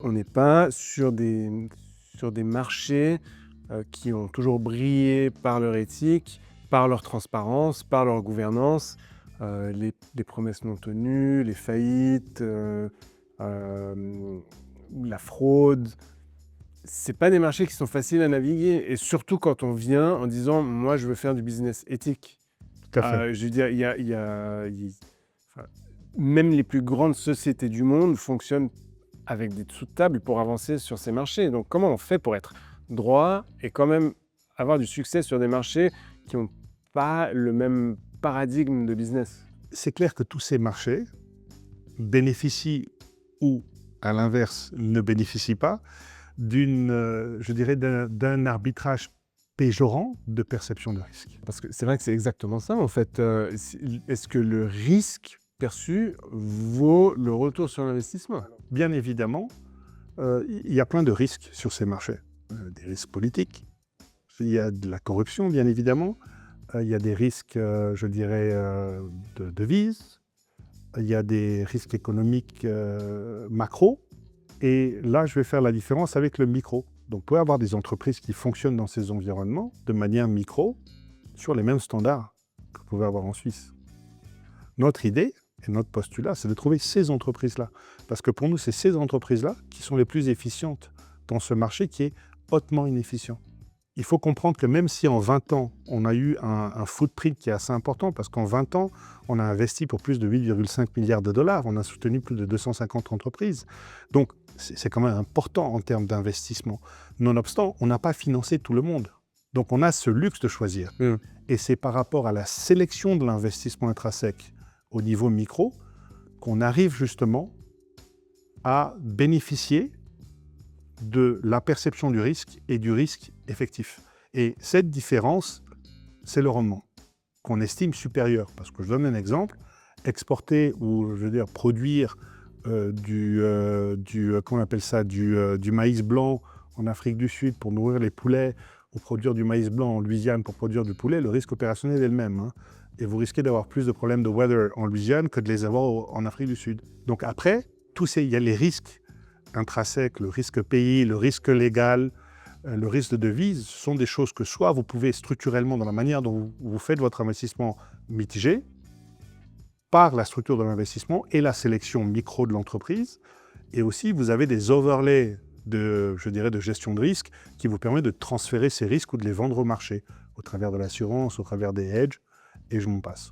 On n'est pas sur des marchés qui ont toujours brillé par leur éthique, par leur transparence, par leur gouvernance, les promesses non tenues, les faillites, la fraude. C'est pas des marchés qui sont faciles à naviguer et surtout quand on vient en disant: «Moi, je veux faire du business éthique». Tout à fait. Je veux dire, il y a enfin, même les plus grandes sociétés du monde fonctionnent avec des dessous de table pour avancer sur ces marchés. Donc comment on fait pour être droit et quand même avoir du succès sur des marchés qui n'ont pas le même paradigme de business? C'est clair que tous ces marchés bénéficient ou, à l'inverse, ne bénéficient pas je dirais, d'un arbitrage péjorant de perception de risque. Parce que c'est vrai que c'est exactement ça en fait. Est-ce que le risque perçu vaut le retour sur l'investissement? Bien évidemment, il y a plein de risques sur ces marchés. Des risques politiques, il y a de la corruption, bien évidemment, il y a des risques, je dirais, de devises, il y a des risques économiques macro. Et là, je vais faire la différence avec le micro. Donc, vous pouvez avoir des entreprises qui fonctionnent dans ces environnements de manière micro, sur les mêmes standards que vous pouvez avoir en Suisse. Notre idée et notre postulat, c'est de trouver ces entreprises-là. Parce que pour nous, c'est ces entreprises-là qui sont les plus efficientes dans ce marché qui est hautement inefficient. Il faut comprendre que même si en 20 ans, on a eu un footprint qui est assez important, parce qu'en 20 ans, on a investi pour plus de 8,5 milliards de dollars, on a soutenu plus de 250 entreprises. Donc, c'est quand même important en termes d'investissement. Nonobstant, on n'a pas financé tout le monde. Donc, on a ce luxe de choisir. Mmh. Et c'est par rapport à la sélection de l'investissement intrinsèque au niveau micro qu'on arrive justement à bénéficier de la perception du risque et du risque effectif. Et cette différence, c'est le rendement qu'on estime supérieur. Parce que je donne un exemple, exporter ou je veux dire produire comment on appelle ça, du maïs blanc en Afrique du Sud pour nourrir les poulets, ou produire du maïs blanc en Louisiane pour produire du poulet, le risque opérationnel est le même, hein. Et vous risquez d'avoir plus de problèmes de weather en Louisiane que de les avoir en Afrique du Sud. Donc après, il y a les risques intrinsèques, le risque pays, le risque légal, le risque de devise, ce sont des choses que soit vous pouvez structurellement, dans la manière dont vous faites votre investissement, mitiger par la structure de l'investissement et la sélection micro de l'entreprise. Et aussi, vous avez des overlays je dirais, de gestion de risque qui vous permettent de transférer ces risques ou de les vendre au marché au travers de l'assurance, au travers des hedges, et je m'en passe.